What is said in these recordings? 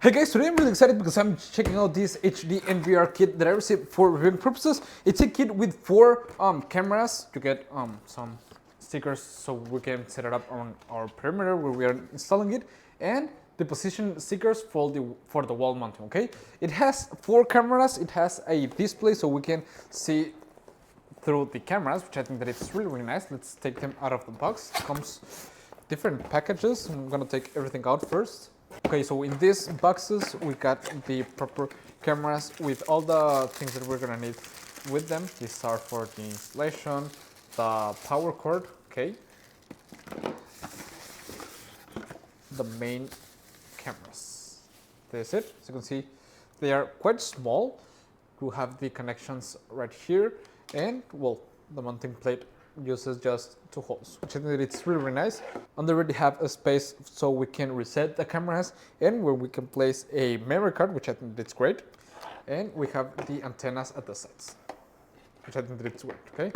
Hey guys, today I'm really excited because I'm checking out this HD NVR kit that I received for reviewing purposes. It's a kit with 4 cameras. You get some stickers so we can set it up on our perimeter where we are installing it, and the position stickers for the wall mounting. Okay, it has 4 cameras. It has a display so we can see through the cameras, which I think that it's really nice. Let's take them out of the box. It comes different packages. I'm gonna take everything out first. Okay, so in these boxes we got the proper cameras with all the things that we're gonna need with them. These are for the installation, the power cord, okay, the main cameras. That's it. As you can see, they are quite small. You have the connections right here, and well, the mounting plate uses just 2 holes, which I think it's really nice. Under it we have a space so we can reset the cameras and where we can place a memory card, which I think it's great. And we have the antennas at the sides, which I think it's great. Okay,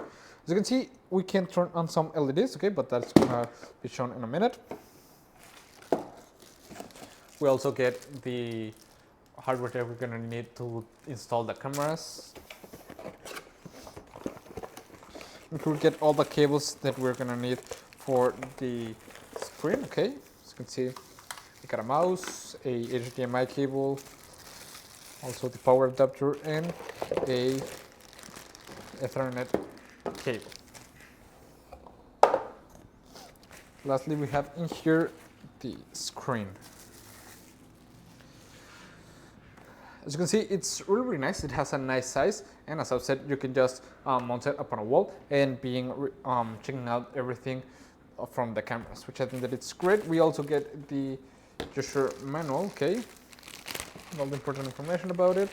as you can see, we can turn on some LEDs, okay, but that's gonna be shown in a minute. We also get the hardware that we're gonna need to install the cameras. We get all the cables that we're gonna need for the screen. Okay, as you can see, we got a mouse, a HDMI cable, also the power adapter, and a Ethernet cable. Lastly, we have in here the screen. As you can see, it's really nice. It has a nice size, and as I've said, you can just mount it up on a wall and checking out everything from the cameras, which I think that it's great. We also get the user manual, okay, all the important information about it.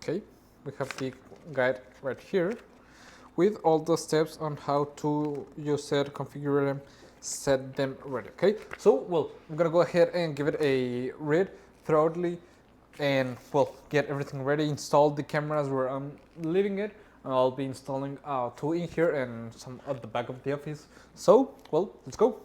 Okay, we have the guide right here with all the steps on how to use it, configure them, set them ready. Okay, so well, I'm gonna go ahead and give it a read thoroughly and well, get everything ready, install the cameras where I'm leaving it. I'll be installing 2 in here and some at the back of the office. So, well, let's go.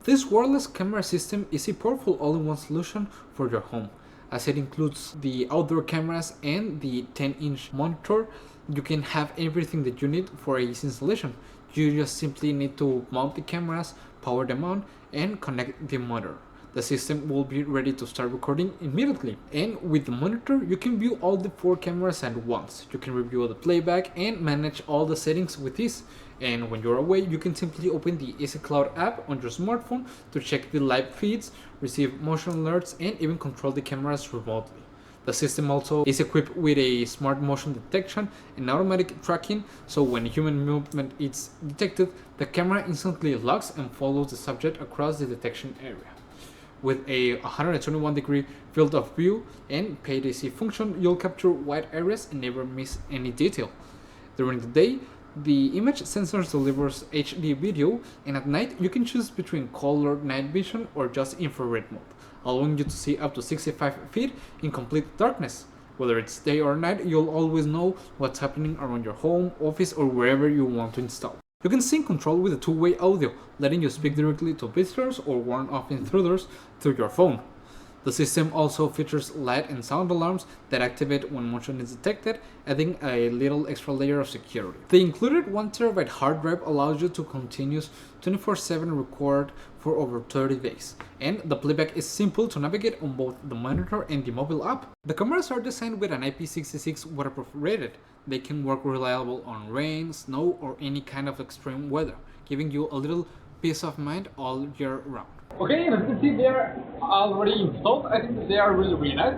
This wireless camera system is a powerful all-in-one solution for your home, as it includes the outdoor cameras and the 10-inch monitor. You can have everything that you need for a easy installation. You just simply need to mount the cameras, power them on, and connect the monitor. The system will be ready to start recording immediately. And with the monitor, you can view all the 4 cameras at once. You can review the playback and manage all the settings with this. And when you're away, you can simply open the Easy Cloud app on your smartphone to check the live feeds, receive motion alerts, and even control the cameras remotely. The system also is equipped with a smart motion detection and automatic tracking, so when human movement is detected, the camera instantly locks and follows the subject across the detection area. With a 121-degree field of view and paid AC function, you'll capture wide areas and never miss any detail. During the day, the image sensors delivers HD video, and at night you can choose between color night vision or just infrared mode, allowing you to see up to 65 feet in complete darkness. Whether it's day or night, you'll always know what's happening around your home, office, or wherever you want to install. You can sync control with a 2-way audio, letting you speak directly to visitors or warn off intruders through your phone. The system also features light and sound alarms that activate when motion is detected, adding a little extra layer of security. The included 1TB hard drive allows you to continuous 24/7 record for over 30 days, and the playback is simple to navigate on both the monitor and the mobile app. The cameras are designed with an IP66 waterproof rated. They can work reliable on rain, snow, or any kind of extreme weather, giving you a little peace of mind all year round. Okay, and as you can see, they are already installed. I think they are really nice.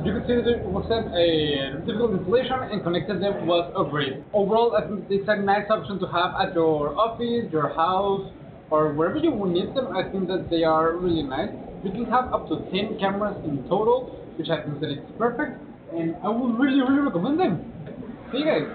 You can see that it was sent a typical installation and connected them was upgraded. Overall, I think it's a nice option to have at your office, your house, or wherever you will need them. I think that they are really nice. You can have up to 10 cameras in total, which I think that it's perfect, and I would really recommend them. See you guys.